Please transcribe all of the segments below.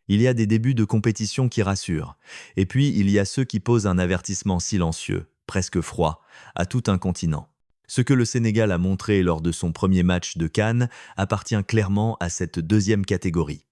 Il y a des débuts de compétition qui rassurent. Et puis, il y a ceux qui posent un avertissement silencieux, presque froid, à tout un continent. Ce que le Sénégal a montré lors de son premier match de CAN appartient clairement à cette deuxième catégorie.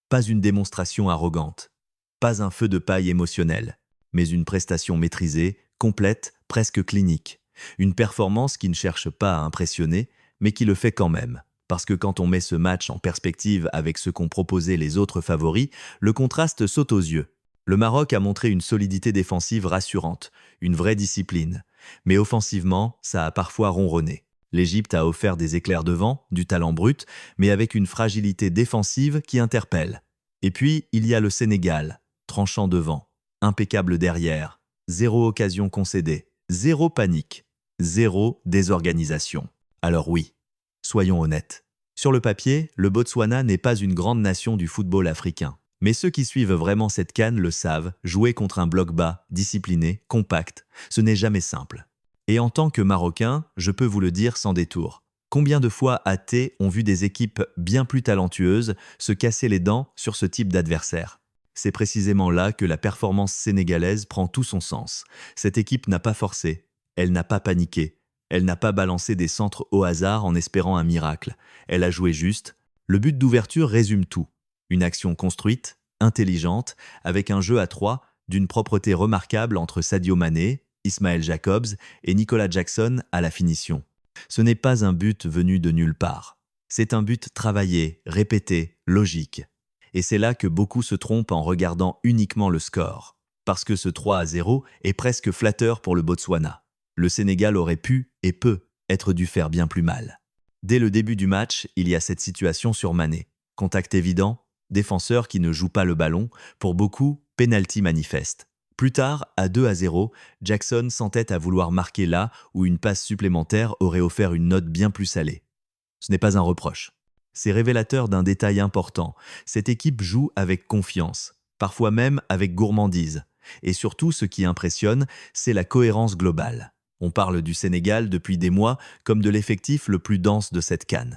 Pas une démonstration arrogante, pas un feu de paille émotionnel, mais une prestation maîtrisée, complète, presque clinique. Une performance qui ne cherche pas à impressionner, mais qui le fait quand même. Parce que quand on met ce match en perspective avec ce qu'ont proposé les autres favoris, le contraste saute aux yeux. Le Maroc a montré une solidité défensive rassurante, une vraie discipline. Mais offensivement, ça a parfois ronronné. L'Égypte a offert des éclairs de vent, du talent brut, mais avec une fragilité défensive qui interpelle. Et puis, il y a le Sénégal, tranchant devant, impeccable derrière, zéro occasion concédée, zéro panique, zéro désorganisation. Alors oui, soyons honnêtes. Sur le papier, le Botswana n'est pas une grande nation du football africain. Mais ceux qui suivent vraiment cette CAN le savent, jouer contre un bloc bas, discipliné, compact, ce n'est jamais simple. Et en tant que Marocain, je peux vous le dire sans détour. Combien de fois AT ont vu des équipes bien plus talentueuses se casser les dents sur ce type d'adversaire? C'est précisément là que la performance sénégalaise prend tout son sens. Cette équipe n'a pas forcé, elle n'a pas paniqué, elle n'a pas balancé des centres au hasard en espérant un miracle. Elle a joué juste. Le but d'ouverture résume tout. Une action construite, intelligente, avec un jeu à trois d'une propreté remarquable entre Sadio Mané, Ismaël Jacobs et Nicolas Jackson à la finition. Ce n'est pas un but venu de nulle part. C'est un but travaillé, répété, logique. Et c'est là que beaucoup se trompent en regardant uniquement le score. Parce que ce 3-0 est presque flatteur pour le Botswana. Le Sénégal aurait pu, et peut, être dû faire bien plus mal. Dès le début du match, il y a cette situation sur Mané. Contact évident, défenseur qui ne joue pas le ballon, pour beaucoup, pénalty manifeste. Plus tard, à 2-0, Jackson s'entête à vouloir marquer là où une passe supplémentaire aurait offert une note bien plus salée. Ce n'est pas un reproche. C'est révélateur d'un détail important. Cette équipe joue avec confiance, parfois même avec gourmandise. Et surtout, ce qui impressionne, c'est la cohérence globale. On parle du Sénégal depuis des mois comme de l'effectif le plus dense de cette CAN.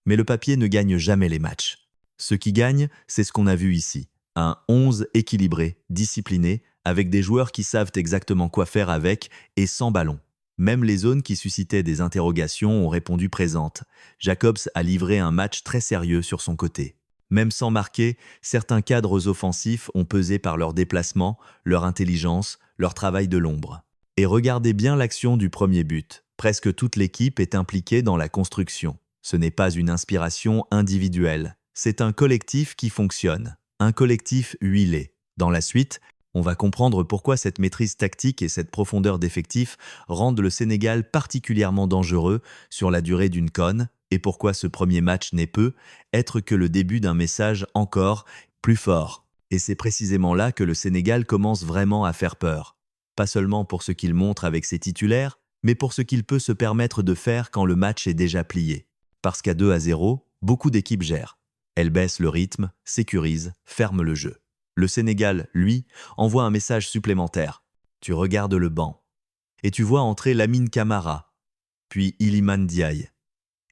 Mais le papier ne gagne jamais les matchs. Ce qui gagne, c'est ce qu'on a vu ici. Un 11 équilibré, discipliné, avec des joueurs qui savent exactement quoi faire avec et sans ballon. Même les zones qui suscitaient des interrogations ont répondu présentes. Jacobs a livré un match très sérieux sur son côté. Même sans marquer, certains cadres offensifs ont pesé par leur déplacement, leur intelligence, leur travail de l'ombre. Et regardez bien l'action du premier but. Presque toute l'équipe est impliquée dans la construction. Ce n'est pas une inspiration individuelle. C'est un collectif qui fonctionne. Un collectif huilé. Dans la suite, on va comprendre pourquoi cette maîtrise tactique et cette profondeur d'effectif rendent le Sénégal particulièrement dangereux sur la durée d'une CAN et pourquoi ce premier match n'est peut être que le début d'un message encore plus fort. Et c'est précisément là que le Sénégal commence vraiment à faire peur. Pas seulement pour ce qu'il montre avec ses titulaires, mais pour ce qu'il peut se permettre de faire quand le match est déjà plié. Parce qu'à 2-0, beaucoup d'équipes gèrent. Elles baissent le rythme, sécurisent, ferment le jeu. Le Sénégal, lui, envoie un message supplémentaire. Tu regardes le banc. Et tu vois entrer Lamine Camara, puis Iliman Ndiaye.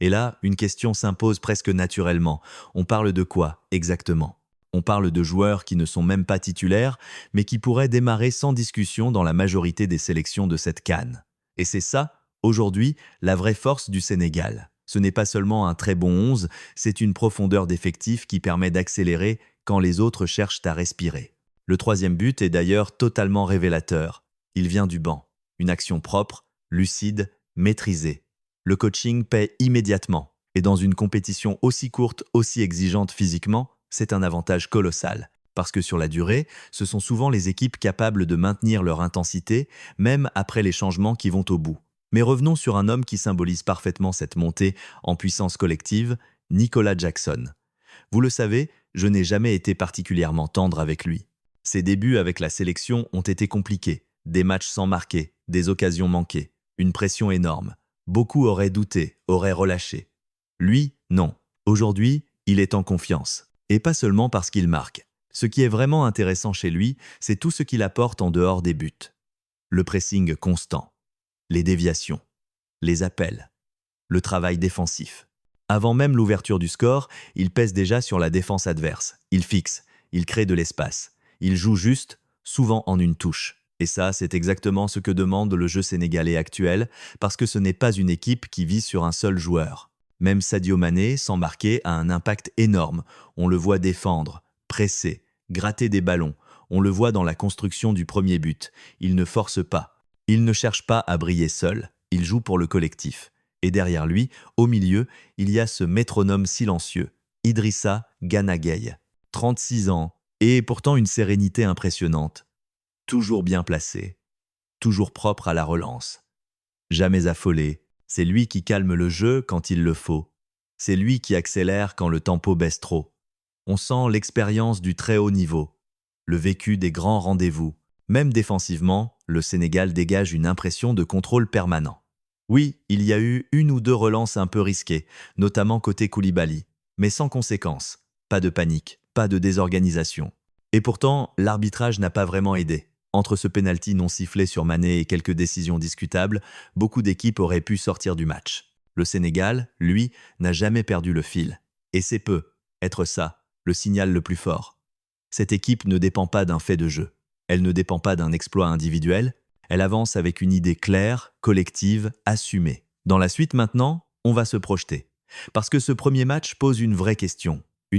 Et là, une question s'impose presque naturellement. On parle de quoi, exactement? On parle de joueurs qui ne sont même pas titulaires, mais qui pourraient démarrer sans discussion dans la majorité des sélections de cette CAN. Et c'est ça, aujourd'hui, la vraie force du Sénégal. Ce n'est pas seulement un très bon 11, c'est une profondeur d'effectif qui permet d'accélérer quand les autres cherchent à respirer. Le troisième but est d'ailleurs totalement révélateur. Il vient du banc. Une action propre, lucide, maîtrisée. Le coaching paie immédiatement. Et dans une compétition aussi courte, aussi exigeante physiquement, c'est un avantage colossal. Parce que sur la durée, ce sont souvent les équipes capables de maintenir leur intensité, même après les changements qui vont au bout. Mais revenons sur un homme qui symbolise parfaitement cette montée en puissance collective, Nicolas Jackson. Vous le savez, je n'ai jamais été particulièrement tendre avec lui. Ses débuts avec la sélection ont été compliqués, des matchs sans marquer, des occasions manquées, une pression énorme. Beaucoup auraient douté, auraient relâché. Lui, non. Aujourd'hui, il est en confiance. Et pas seulement parce qu'il marque. Ce qui est vraiment intéressant chez lui, c'est tout ce qu'il apporte en dehors des buts. Le pressing constant, les déviations, les appels, le travail défensif. Avant même l'ouverture du score, il pèse déjà sur la défense adverse. Il fixe, il crée de l'espace. Il joue juste, souvent en une touche. Et ça, c'est exactement ce que demande le jeu sénégalais actuel, parce que ce n'est pas une équipe qui vit sur un seul joueur. Même Sadio Mané, sans marquer, a un impact énorme. On le voit défendre, presser, gratter des ballons. On le voit dans la construction du premier but. Il ne force pas. Il ne cherche pas à briller seul. Il joue pour le collectif. Et derrière lui, au milieu, il y a ce métronome silencieux, Idrissa Gana Gueye. 36 ans, et pourtant une sérénité impressionnante. Toujours bien placé, toujours propre à la relance. Jamais affolé, c'est lui qui calme le jeu quand il le faut. C'est lui qui accélère quand le tempo baisse trop. On sent l'expérience du très haut niveau, le vécu des grands rendez-vous. Même défensivement, le Sénégal dégage une impression de contrôle permanent. Oui, il y a eu une ou deux relances un peu risquées, notamment côté Koulibaly, mais sans conséquence. Pas de panique, pas de désorganisation. Et pourtant, l'arbitrage n'a pas vraiment aidé. Entre ce pénalty non sifflé sur Mané et quelques décisions discutables, beaucoup d'équipes auraient pu sortir du match. Le Sénégal, lui, n'a jamais perdu le fil. Et c'est peu, être ça, le signal le plus fort. Cette équipe ne dépend pas d'un fait de jeu. Elle ne dépend pas d'un exploit individuel. Elle avance avec une idée claire, collective, assumée. Dans la suite maintenant, on va se projeter. Parce que ce premier match pose une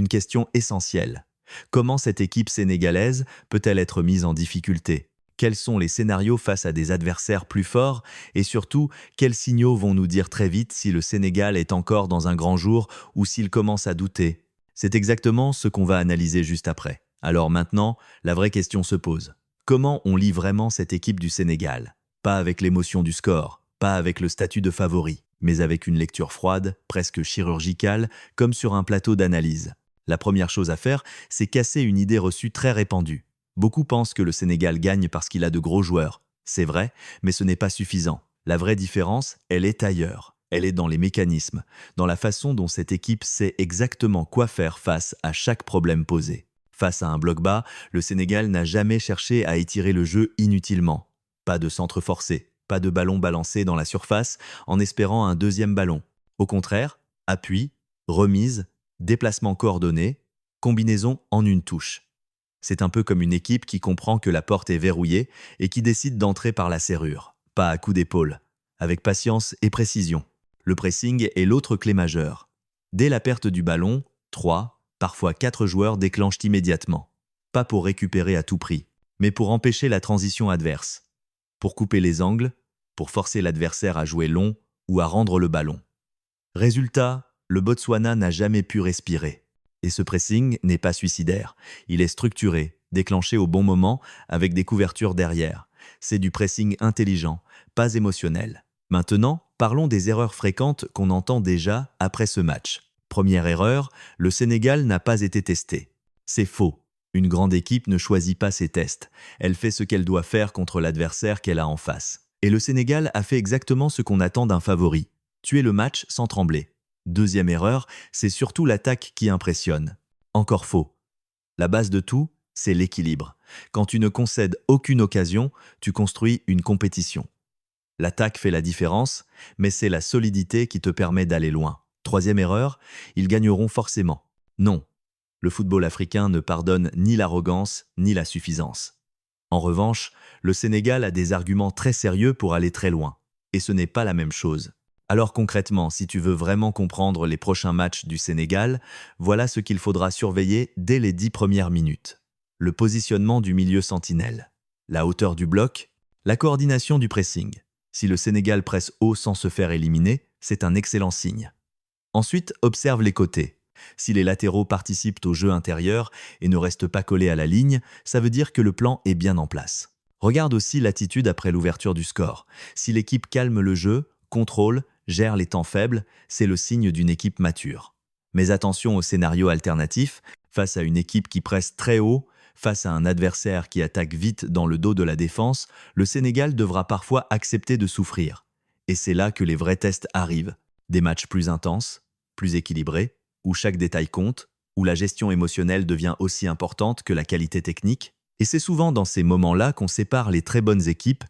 question essentielle. Comment cette équipe sénégalaise peut-elle être mise en difficulté? Quels sont les scénarios face à des adversaires plus forts? Et surtout, quels signaux vont nous dire très vite si le Sénégal est encore dans un grand jour ou s'il commence à douter? C'est exactement ce qu'on va analyser juste après. Alors maintenant, la vraie question se pose. Comment on lit vraiment cette équipe du Sénégal? Pas avec l'émotion du score, pas avec le statut de favori, mais avec une lecture froide, presque chirurgicale, comme sur un plateau d'analyse. La première chose à faire, c'est casser une idée reçue très répandue. Beaucoup pensent que le Sénégal gagne parce qu'il a de gros joueurs. C'est vrai, mais ce n'est pas suffisant. La vraie différence, elle est ailleurs. Elle est dans les mécanismes, dans la façon dont cette équipe sait exactement quoi faire face à chaque problème posé. Face à un bloc bas, le Sénégal n'a jamais cherché à étirer le jeu inutilement. Pas de centre forcé, pas de ballon balancé dans la surface en espérant un deuxième ballon. Au contraire, appui, remise, déplacement coordonné, combinaison en une touche. C'est un peu comme une équipe qui comprend que la porte est verrouillée et qui décide d'entrer par la serrure, pas à coup d'épaule, avec patience et précision. Le pressing est l'autre clé majeure. Dès la perte du ballon, 3, parfois 4 joueurs déclenchent immédiatement. Pas pour récupérer à tout prix, mais pour empêcher la transition adverse. Pour couper les angles, pour forcer l'adversaire à jouer long ou à rendre le ballon. Résultat, le Botswana n'a jamais pu respirer. Et ce pressing n'est pas suicidaire. Il est structuré, déclenché au bon moment, avec des couvertures derrière. C'est du pressing intelligent, pas émotionnel. Maintenant, parlons des erreurs fréquentes qu'on entend déjà après ce match. Première erreur, le Sénégal n'a pas été testé. C'est faux. Une grande équipe ne choisit pas ses tests. Elle fait ce qu'elle doit faire contre l'adversaire qu'elle a en face. Et le Sénégal a fait exactement ce qu'on attend d'un favori. Tuer le match sans trembler. Deuxième erreur, c'est surtout l'attaque qui impressionne. Encore faux. La base de tout, c'est l'équilibre. Quand tu ne concèdes aucune occasion, tu construis une compétition. L'attaque fait la différence, mais c'est la solidité qui te permet d'aller loin. Troisième erreur, ils gagneront forcément. Non, le football africain ne pardonne ni l'arrogance ni la suffisance. En revanche, le Sénégal a des arguments très sérieux pour aller très loin. Et ce n'est pas la même chose. Alors concrètement, si tu veux vraiment comprendre les prochains matchs du Sénégal, voilà ce qu'il faudra surveiller dès les 10 premières minutes. Le positionnement du milieu sentinelle, la hauteur du bloc, la coordination du pressing. Si le Sénégal presse haut sans se faire éliminer, c'est un excellent signe. Ensuite, observe les côtés. Si les latéraux participent au jeu intérieur et ne restent pas collés à la ligne, ça veut dire que le plan est bien en place. Regarde aussi l'attitude après l'ouverture du score. Si l'équipe calme le jeu, contrôle, gère les temps faibles, c'est le signe d'une équipe mature. Mais attention au scénario alternatif, face à une équipe qui presse très haut, face à un adversaire qui attaque vite dans le dos de la défense, le Sénégal devra parfois accepter de souffrir. Et c'est là que les vrais tests arrivent. Des matchs plus intenses, plus équilibrés, où chaque détail compte, où la gestion émotionnelle devient aussi importante que la qualité technique. Et c'est souvent dans ces moments-là qu'on sépare les très bonnes équipes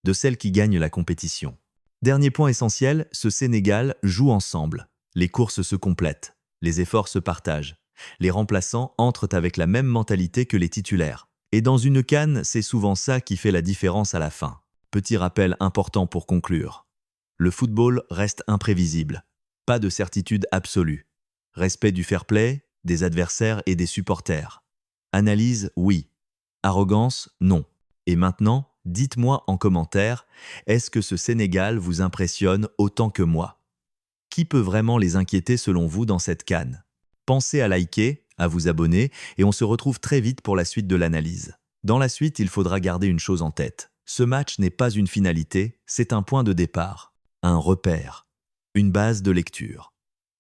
de celles qui gagnent la compétition. Dernier point essentiel, ce Sénégal joue ensemble. Les courses se complètent, les efforts se partagent. Les remplaçants entrent avec la même mentalité que les titulaires. Et dans une CAN, c'est souvent ça qui fait la différence à la fin. Petit rappel important pour conclure. Le football reste imprévisible. Pas de certitude absolue. Respect du fair play, des adversaires et des supporters. Analyse, oui. Arrogance, non. Et maintenant, dites-moi en commentaire, est-ce que ce Sénégal vous impressionne autant que moi? Qui peut vraiment les inquiéter selon vous dans cette CAN? Pensez à liker, à vous abonner, et on se retrouve très vite pour la suite de l'analyse. Dans la suite, il faudra garder une chose en tête. Ce match n'est pas une finalité, c'est un point de départ, un repère, une base de lecture.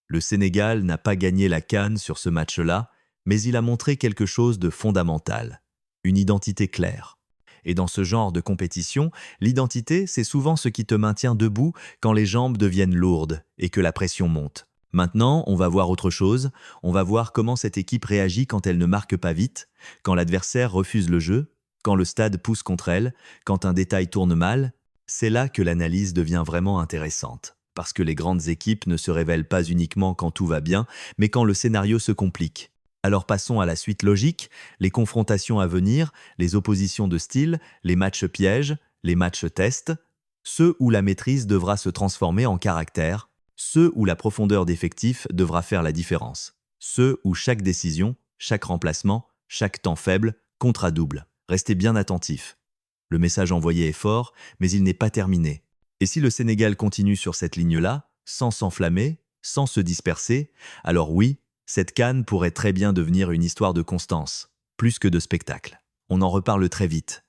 Le Sénégal n'a pas gagné la CAN sur ce match-là, mais il a montré quelque chose de fondamental, une identité claire. Et dans ce genre de compétition, l'identité, c'est souvent ce qui te maintient debout quand les jambes deviennent lourdes et que la pression monte. Maintenant, on va voir autre chose. On va voir comment cette équipe réagit quand elle ne marque pas vite, quand l'adversaire refuse le jeu, quand le stade pousse contre elle, quand un détail tourne mal. C'est là que l'analyse devient vraiment intéressante. Parce que les grandes équipes ne se révèlent pas uniquement quand tout va bien, mais quand le scénario se complique. Alors passons à la suite logique, les confrontations à venir, les oppositions de style, les matchs pièges, les matchs tests, ceux où la maîtrise devra se transformer en caractère, ceux où la profondeur d'effectif devra faire la différence, ceux où chaque décision, chaque remplacement, chaque temps faible comptera double. Restez bien attentifs. Le message envoyé est fort, mais il n'est pas terminé. Et si le Sénégal continue sur cette ligne-là, sans s'enflammer, sans se disperser, alors oui, cette CAN pourrait très bien devenir une histoire de constance, plus que de spectacle. On en reparle très vite.